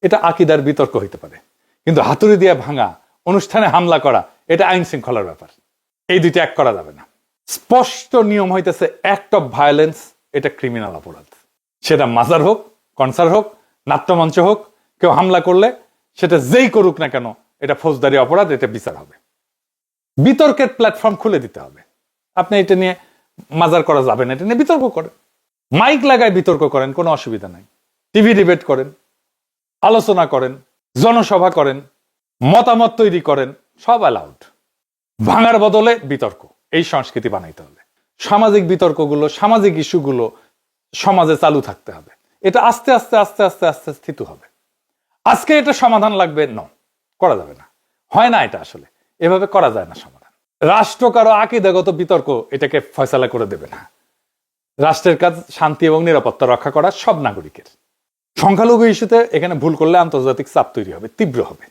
A: এটা আকিদার বিতর্ক হইতে পারে, কিন্তু হাতুড়ি দিয়ে ভাঙা, অনুষ্ঠানে হামলা করা, এটা আইন শৃঙ্খলার ব্যাপার। এই দুইটা এক করা যাবে না। স্পষ্ট নিয়ম হইতেছে অ্যাক্ট অফ ভায়োলেন্স, এটা ক্রিমিনাল অপরাধ। সেটা মাজার হোক, কনসার্ট হোক, নাট্যমঞ্চ হোক, কেউ হামলা করলে সেটা যেই করুক না কেন, এটা ফৌজদারি অপরাধ, এটা বিচার হবে। বিতর্কের প্ল্যাটফর্ম খুলে দিতে হবে। আপনি এটা নিয়ে মাজার করা যাবে না, এটা নিয়ে বিতর্ক করেন, মাইক লাগায় বিতর্ক করেন, কোনো অসুবিধা নাই। টিভি ডিবেট করেন, আলোচনা করেন, জনসভা করেন, মতামত তৈরি করেন, সব অ্যালাউড। ভাঙার বদলে বিতর্ক, এই সংস্কৃতি বানাইতে হবে। সামাজিক বিতর্কগুলো, সামাজিক ইস্যুগুলো সমাজে চালু থাকতে হবে। এটা আস্তে আস্তে আস্তে আস্তে আস্তে স্থিত হবে। আজকে এটা সমাধান লাগবে, করা যাবে না, হয় না, এটা আসলে এভাবে করা যায় না সমাধান। রাষ্ট্র কারো আকীদাগত বিতর্ক এটাকে ফয়সালা করে দেবে না। রাষ্ট্রের কাজ শান্তি এবং নিরাপত্তা রক্ষা করা সব নাগরিকের। সংখ্যালঘু ইস্যুতে এখানে ভুল করলে আন্তর্জাতিক চাপ তৈরি হবে, তীব্র হবে।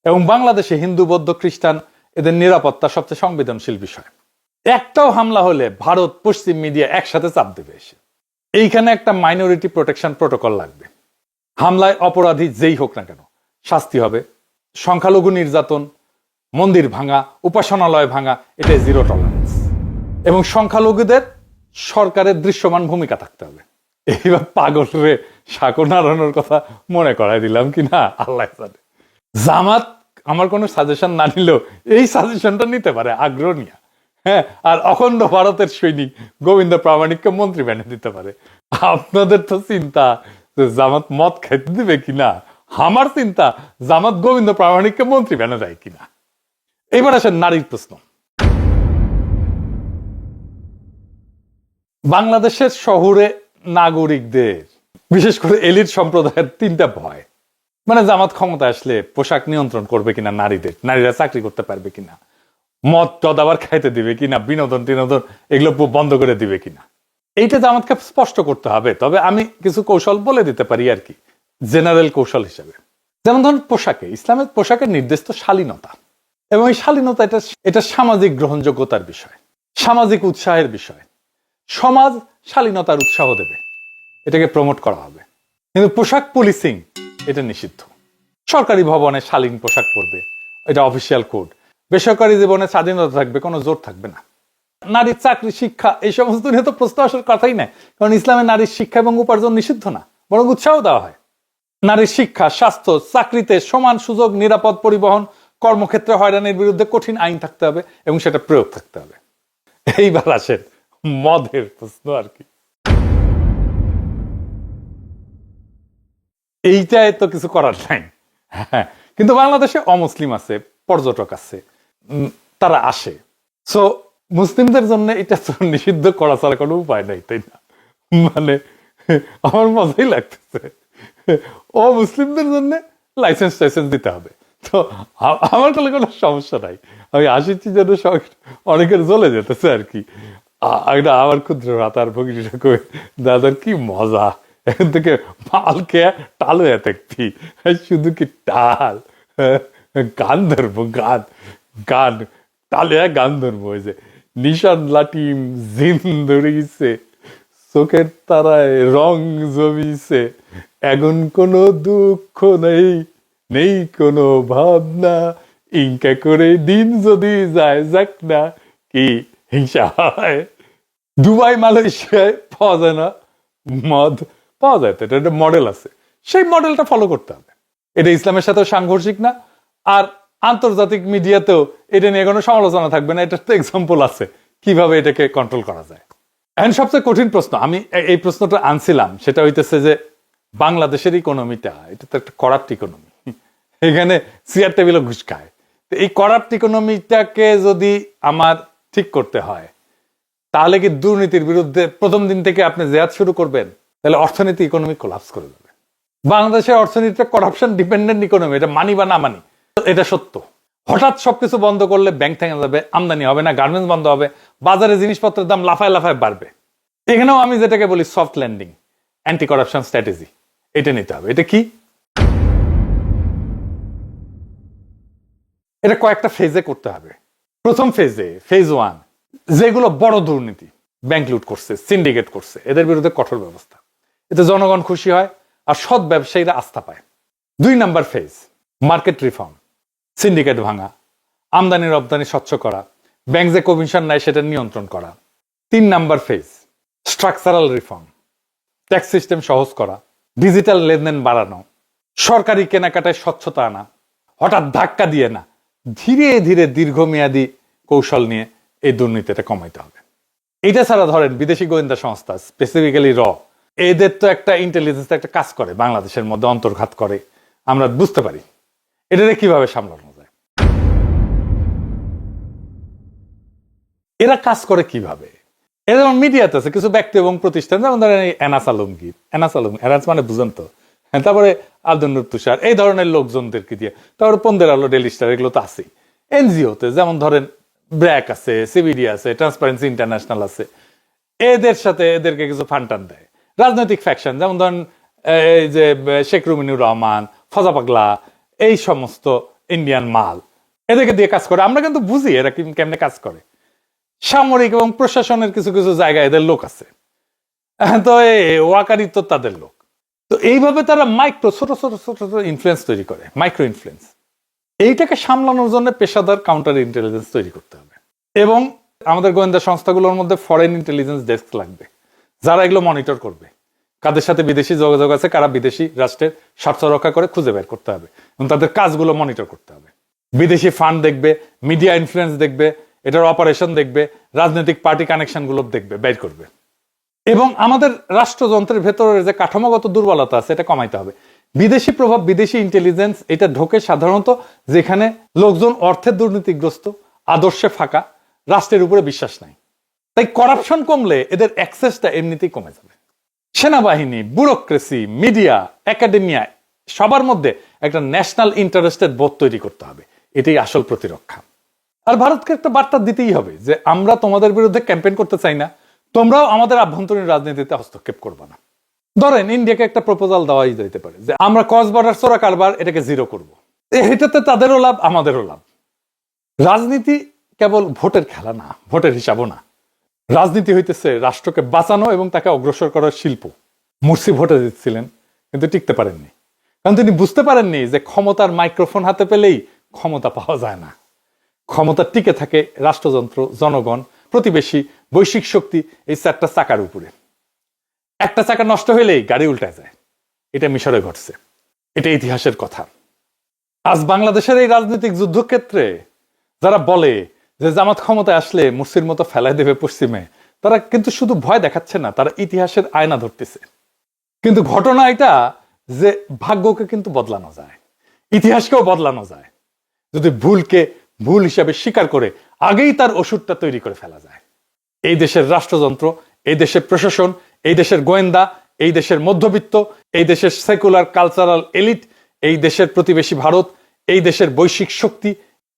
A: এবং বাংলাদেশে হিন্দু, বৌদ্ধ, খ্রিস্টান এদের নিরাপত্তা সবচেয়ে সংবেদনশীল বিষয়। একটাও হামলা হলে ভারত, পশ্চিম মিডিয়া একসাথে চাপ দেবে এসে। এইখানে একটা মাইনরিটি প্রোটেকশন প্রোটোকল লাগবে। হামলায় অপরাধী যেই হোক না কেন শাস্তি হবে। সংখ্যালঘু নির্যাতন, মন্দির ভাঙা, উপাসনালয় ভাঙা, এটাই জিরো টলারেন্স। এবং সংখ্যালঘুদের সরকারের দৃশ্যমান ভূমিকা থাকতে হবে। এইবার পাগল রে সাঁকো নাড়ানোর কথা মনে করাই দিলাম কিনা আল্লাহ জানে। জামাত আমার কোনো সাজেশন না নিলেও এই সাজেশনটা নিতে পারে, আগ্রহ নিয়ে। হ্যাঁ, আর অখণ্ড ভারতের সৈনিক গোবিন্দ প্রামাণিককে মন্ত্রী বানিয়ে দিতে পারে। আপনাদের তো চিন্তা যে জামাত মদ খাইতে দিবে কিনা, আমার চিন্তা জামাত গোবিন্দ প্রামাণিককে মন্ত্রী বানিয়ে দেয় কিনা। এবার আসেন নারীর প্রশ্ন। বাংলাদেশের শহুরে নাগরিকদের, বিশেষ করে এলিট সম্প্রদায়ের তিনটা ভয়। মানে জামাত ক্ষমতা আসলে পোশাক নিয়ন্ত্রণ করবে কিনা নারীদের, নারীরা চাকরি করতে পারবে কিনা, মদ টদ আবার খাইতে দিবে কিনা, বিনোদন টিনোদন এগুলো বন্ধ করে দিবে কিনা। এইটা জামাতকে স্পষ্ট করতে হবে। তবে আমি কিছু কৌশল বলে দিতে পারি আর কি, জেনারেল কৌশল হিসেবে। যেমন ধরুন পোশাকে, ইসলামের পোশাকের নির্দেশ তো শালীনতা, এবং এই শালীনতা এটা সামাজিক গ্রহণযোগ্যতার বিষয়, সামাজিক উৎসাহের বিষয়। সমাজ শালীনতার উৎসাহ দেবে, এটাকে প্রমোট করা হবে। কিন্তু পোশাক পুলিশিং এটা নিষিদ্ধ। সরকারি ভবনে শালীন পোশাক পরবে, এটা অফিসিয়াল কোড। বেসরকারি জীবনে স্বাধীনতা থাকবে, কোনো জোর থাকবে না। নারীর চাকরি, শিক্ষা এই সমস্ত নিয়ে তো প্রশ্ন আসার কথাই নাই, কারণ ইসলামে নারীর শিক্ষা এবং উপার্জন নিষিদ্ধ না, বরং উৎসাহ দেওয়া হয়। নারীর শিক্ষা, স্বাস্থ্য, চাকরিতে সমান সুযোগ, নিরাপদ পরিবহন, কর্মক্ষেত্রে হয়রানির বিরুদ্ধে কঠিন আইন থাকতে হবে এবং সেটা প্রয়োগ থাকতে হবে। এইবার আসেন মদের প্রশ্ন আর কি। এইটাই তো কিছু করার নাই। হ্যাঁ, কিন্তু বাংলাদেশে অমুসলিম আছে, পর্যটক আছে, তারা আসে। সো মুসলিমদের জন্য এটা তো নিষিদ্ধ করা ছাড়া কোনো উপায় নাই, তাই না? মানে আমার মজাই লাগতেছে, অমুসলিমদের জন্য লাইসেন্স টাইসেন্স দিতে হবে। তো আমার কোনো সমস্যা নাই, আমি আসিছি যেন অনেকের জ্বলে যেতেছে আর কি। আমার ক্ষুদ্র রাতার ভগিনীটা কই, দাদার কি মজা, এখান থেকে মাল খেয়ে টাল হয়ে থাকতি, শুধু কি টাল, গান ধরবো, গান গান টালে গান ধরবো। ওই যে নিশান লাটিম জিন ধরিছে, চোখের তারায় রং জমিছে, এখন কোনো দুঃখ নেই, নেই কোনো ভাবনা, ইনকা করে দিন যদি যায় যাক না, কি হিংসা হয়। দুবাই মালয়েশিয়ায় পাওয়া যায় না মদ, পাওয়া যায় তো, এটা একটা মডেল আছে, সেই মডেলটা ফলো করতে হবে। এটা ইসলামের সাথে সাংঘর্ষিক না, আর আন্তর্জাতিক মিডিয়াতেও এটা নিয়ে কোনো সমালোচনা থাকবে না। এটার তো এক্সাম্পল আছে কিভাবে এটাকে কন্ট্রোল করা যায়। এখন সবচেয়ে কঠিন প্রশ্ন, আমি এই প্রশ্নটা আনছিলাম, সেটা হইতেছে যে বাংলাদেশের ইকোনমিটা, এটা তো একটা করাপ্ট ইকোনমি, এখানে চেয়ার টেবিলও ঘুষ খায়। তো এই করাপ্ট ইকোনমিটাকে যদি আমার ঠিক করতে হয়, তাহলে কি দুর্নীতির বিরুদ্ধে প্রথম দিন থেকে আপনি জেহাদ শুরু করবেন? তাহলে অর্থনীতি, ইকোনমি কোলাপস করে যাবে। বাংলাদেশের অর্থনীতিটা করাপশন ডিপেন্ডেন্ট ইকোনমি, এটা মানি বা না মানি, এটা সত্য। হঠাৎ সবকিছু বন্ধ করলে ব্যাংক থেকে যাবে, আমদানি হবে না, গার্মেন্টস বন্ধ হবে, বাজারে জিনিসপত্রের দাম লাফায় লাফায় বাড়বে। এখানেও আমি যেটাকে বলি soft landing, anti corruption strategy, এটা নিতে হবে। এটা কি? এটা কয়েকটা ফেজে করতে হবে। প্রথম ফেজে, ফেজ 1, যেগুলো বড় দুর্নীতি, ব্যাংক লুট করছে, সিন্ডিকেট করছে, এদের বিরুদ্ধে কঠোর ব্যবস্থা, এতে জনগণ খুশি হয় আর সৎ ব্যবসায়ীরা আস্থা পায়। 2 number phase, market reform, syndicate ভাঙা, আমদানি রপ্তানি স্বচ্ছ করা, ব্যাংক যে কমিশন নেয় সেটা নিয়ন্ত্রণ করা। 3 number phase, structural reform, tax system সহজ করা, ডিজিটাল লেনদেন বাড়ানো, সরকারি কেনাকাটায় স্বচ্ছতা আনা, হঠাৎ ধাক্কা দিয়ে না, ধীরে ধীরে দীর্ঘমেয়াদী কৌশল নিয়ে এই দুর্নীতিটা কমাইতে হবে। এটা ছাড়া ধরেন বিদেশি গোয়েন্দা সংস্থা, স্পেসিফিক্যালি এদের তো একটা ইন্টেলিজেন্স একটা কাজ করে, বাংলাদেশের মধ্যে অন্তর্ঘাত করে, আমরা বুঝতে পারি। এটাকে কিভাবে সামলানো যায়, এরা কাজ করে কিভাবে। এরা যেমন মিডিয়াতে আছে কিছু ব্যক্তি এবং প্রতিষ্ঠান, যেমন ধরেন এনাস আলমগীর, এনাস মানে বুঝেন তো, তারপরে আব্দুল নূর তুষার, এই ধরনের লোকজনদেরকে দিয়ে, তারপরে পন্দের আলো, ডেলি স্টার, এগুলো তো আছেই। এনজিওতে যেমন ধরেন ব্র্যাক আছে, সিবিডি আছে, ট্রান্সপারেন্সি ইন্টারন্যাশনাল আছে, এদের সাথে এদেরকে কিছু ফান্ড টান দেয়। রাজনৈতিক ফ্যাকশন, যেমন ধরেন এই যে শেখ রুমিনুর রহমান, ফজা পাগলা, এই সমস্ত ইন্ডিয়ান মাল এদেরকে দিয়ে কাজ করে। আমরা কিন্তু বুঝি এরা কেমনে কাজ করে। সামরিক এবং প্রশাসনের কিছু কিছু জায়গায় এদের লোক আছে, তো ওয়াকারি তো তাদের লোক। তো এইভাবে তারা মাইক্রো ছোট ছোট ছোট ছোট ইনফ্লুয়েন্স তৈরি করে, মাইক্রো ইনফ্লুয়েন্স। এইটাকে সামলানোর জন্য পেশাদার কাউন্টার ইন্টেলিজেন্স তৈরি করতে হবে, এবং আমাদের গোয়েন্দা সংস্থাগুলোর মধ্যে ফরেন ইন্টেলিজেন্স ডেস্ক লাগবে, যারা এগুলো মনিটর করবে। কাদের সাথে বিদেশি যোগাযোগ আছে, কারা বিদেশি রাষ্ট্রের স্বার্থ রক্ষা করে খুঁজে বের করতে হবে, এবং তাদের কাজগুলো মনিটর করতে হবে। বিদেশি ফান্ড দেখবে, মিডিয়া ইনফ্লুয়েন্স দেখবে, এটার অপারেশন দেখবে, রাজনৈতিক পার্টি কানেকশন গুলো দেখবে, বের করবে। এবং আমাদের রাষ্ট্রযন্ত্রের ভেতরে যে কাঠামোগত দুর্বলতা আছে এটা কমাইতে হবে। বিদেশি প্রভাব, বিদেশি ইন্টেলিজেন্স এটা ঢোকে সাধারণত যেখানে লোকজন অর্থের দুর্নীতিগ্রস্ত, আদর্শে ফাঁকা, রাষ্ট্রের উপরে বিশ্বাস নাই। তাই করাপশন কমলে এদের অ্যাক্সেসটা এমনিতেই কমে যাবে। সেনাবাহিনী, ব্যুরোক্রেসি, মিডিয়া, একাডেমিয়া সবার মধ্যে একটা ন্যাশনাল ইন্টারেস্টেড বোধ তৈরি করতে হবে। এটাই আসল প্রতিরক্ষা। আর ভারতকে একটা বার্তা দিতেই হবে যে আমরা তোমাদের বিরুদ্ধে ক্যাম্পেইন করতে চাই না, তোমরাও আমাদের আভ্যন্তরীণ রাজনীতিতে হস্তক্ষেপ করবে না। ধরেন ইন্ডিয়াকে একটা প্রপোজাল দেওয়াই যেতে পারে যে আমরা ক্রস বর্ডার চোরা কারবার এটাকে জিরো করব। এটাতে তাদেরও লাভ, আমাদেরও লাভ। রাজনীতি কেবল ভোটের খেলা না, ভোটের হিসাবও না। রাজনীতি হইতেছে রাষ্ট্রকে বাঁচানো এবং তাকে অগ্রসর করার শিল্প। মুরসি ভোটে জিতছিলেন কিন্তু টিকতে পারেননি, কারণ তিনি বুঝতে পারেননি যে ক্ষমতার মাইক্রোফোন হাতে পেলেই ক্ষমতা পাওয়া যায় না। ক্ষমতা টিকে থাকে রাষ্ট্রযন্ত্র, জনগণ, প্রতিবেশী, বৈশ্বিক শক্তি, এই চারটা চাকার উপরে। একটা চাকা নষ্ট হইলেই গাড়ি উল্টায় যায়। এটা মিশরে ঘটছে, এটা ইতিহাসের কথা। আজ বাংলাদেশের এই রাজনৈতিক যুদ্ধক্ষেত্রে যারা বলে যে জামাত ক্ষমতায় আসলে মুরসির মতো ফেলাই দেবে পশ্চিমে, তারা কিন্তু শুধু ভয় দেখাচ্ছে না, তারা ইতিহাসের আয়না ধরতেছে। কিন্তু ঘটনা এটা যে ভাগ্যকে কিন্তু বদলানো যায়, ইতিহাসকেও বদলানো যায়, যদি ভুলকে ভুল হিসাবে স্বীকার করে আগেই তার ওষুধটা তৈরি করে ফেলা যায়। এই দেশের রাষ্ট্রযন্ত্র, এই দেশের প্রশাসন, এই দেশের গোয়েন্দা, এই দেশের মধ্যবিত্ত, এই দেশের সেকুলার কালচারাল এলিট, এই দেশের প্রতিবেশী ভারত, এই দেশের বৈশ্বিক শক্তি,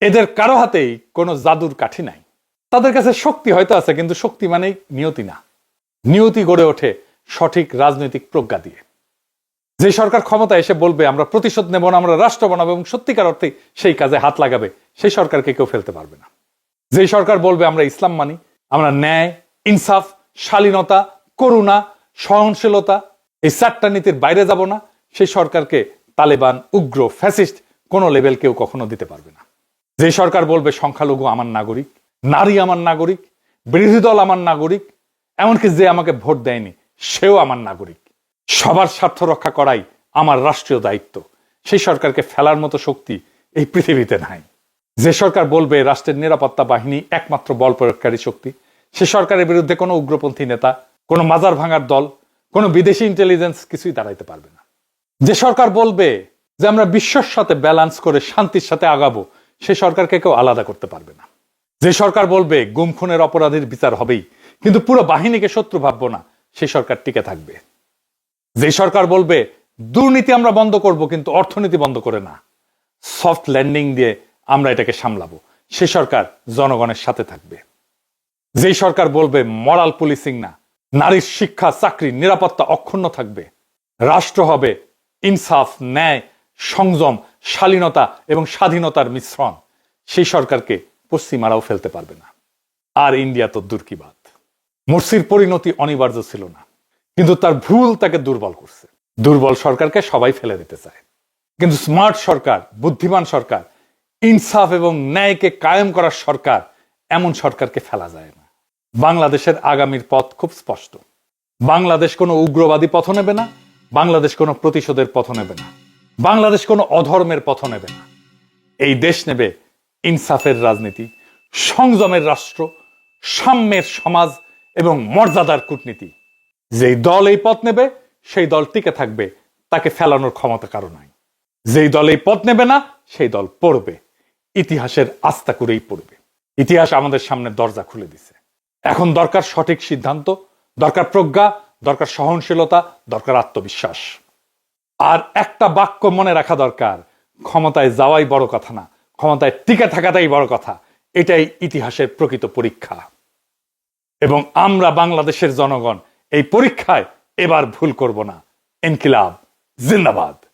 A: এদের কারো হাতেই কোনো জাদুর কাঠি নাই। তাদের কাছে শক্তি হয়তো আছে, কিন্তু শক্তি মানেই নিয়তি না। নিয়তি গড়ে ওঠে সঠিক রাজনৈতিক প্রজ্ঞা দিয়ে। যে সরকার ক্ষমতা এসে বলবে আমরা প্রতিশোধ নেব না, আমরা রাষ্ট্র বানাবো, এবং সত্যিকার অর্থে সেই কাজে হাত লাগাবে, সেই সরকারকে কেউ ফেলতে পারবে না। যে সরকার বলবে আমরা ইসলাম মানি, আমরা ন্যায়, ইনসাফ, শালীনতা, করুণা, সহনশীলতা, এই চারটা নীতির বাইরে যাব না, সেই সরকারকে তালেবান, উগ্র, ফ্যাসিস্ট কোনো লেভেল কেউ কখনো দিতে পারবে না। যে সরকার বলবে সংখ্যালঘু আমার নাগরিক, নারী আমার নাগরিক, বিরোধী দল আমার নাগরিক, এমনকি যে আমাকে ভোট দেয়নি সেও আমার নাগরিক, সবার স্বার্থ রক্ষা করাই আমার রাষ্ট্রীয় দায়িত্ব, সেই সরকারকে ফেলার মতো শক্তি এই পৃথিবীতে নাই। যে সরকার বলবে রাষ্ট্রের নিরাপত্তা বাহিনী একমাত্র বল প্রয়োগকারী শক্তি, সে সরকারের বিরুদ্ধে কোনো উগ্রপন্থী নেতা, কোনো মাজার ভাঙার দল, কোনো বিদেশি ইন্টেলিজেন্স কিছুই দাঁড়াইতে পারবে না। যে সরকার বলবে যে আমরা বিশ্বর সাথে ব্যালেন্স করে শান্তির সাথে আগাবো, সে সরকারকে কেউ আলাদা করতে পারবে না। যে সরকার বলবে গুম খুনের অপরাধীর বিচার হবেই, কিন্তু পুরো বাহিনীকে শত্রু ভাববো না, সেই সরকার টিকে থাকবে। যে সরকার বলবে দুর্নীতি আমরা বন্ধ করব কিন্তু অর্থনীতি বন্ধ করে না, সফট ল্যান্ডিং দিয়ে আমরা এটাকে সামলাবো, সে সরকার জনগণের সাথে থাকবে। যে সরকার বলবে মরাল পুলিশিং না, নারীর শিক্ষা, চাকরি, নিরাপত্তা অক্ষুণ্ণ থাকবে, রাষ্ট্র হবে ইনসাফ, ন্যায়, সংযম, শালীনতা এবং স্বাধীনতার মিশ্রণ, সেই সরকারকে পশ্চিমারাও ফেলতে পারবে না। আর ইন্ডিয়া তো দূর কি বাত। মুরসির পরিণতি অনিবার্য ছিল না, কিন্তু তার ভুল তাকে দুর্বল করছে। দুর্বল সরকারকে সবাই ফেলে দিতে চায়, কিন্তু স্মার্ট সরকার, বুদ্ধিমান সরকার, ইনসাফ এবং ন্যায়কে কায়েম করার সরকার, এমন সরকারকে ফেলা যায় না। বাংলাদেশের আগামীর পথ খুব স্পষ্ট। বাংলাদেশ কোনো উগ্রবাদী পথ নেবে না, বাংলাদেশ কোনো প্রতিশোধের পথ নেবে না, বাংলাদেশ কোনো অধর্মের পথ নেবে না। এই দেশ নেবে ইনসাফের রাজনীতি, সংযমের রাষ্ট্র, সাম্যের সমাজ এবং মর্যাদার কূটনীতি। যেই দল এই পথ নেবে সেই দল টিকে থাকবে, তাকে ফেলানোর ক্ষমতা কারো নাই। যেই দল এই পথ নেবে না সেই দল পড়বে, ইতিহাসের আস্থা করেই পড়বে। ইতিহাস আমাদের সামনে দরজা খুলে দিছে। এখন দরকার সঠিক সিদ্ধান্ত, দরকার প্রজ্ঞা, দরকার সহনশীলতা, দরকার আত্মবিশ্বাস। আর একটা বাক্য মনে রাখা দরকার, ক্ষমতায় যাওয়াই বড় কথা না, ক্ষমতায় টিকে থাকাটাই বড় কথা। এটাই ইতিহাসের প্রকৃত পরীক্ষা, এবং আমরা বাংলাদেশের জনগণ এই পরীক্ষায় এবার ভুল করব না, ইনকিলাব জিন্দাবাদ।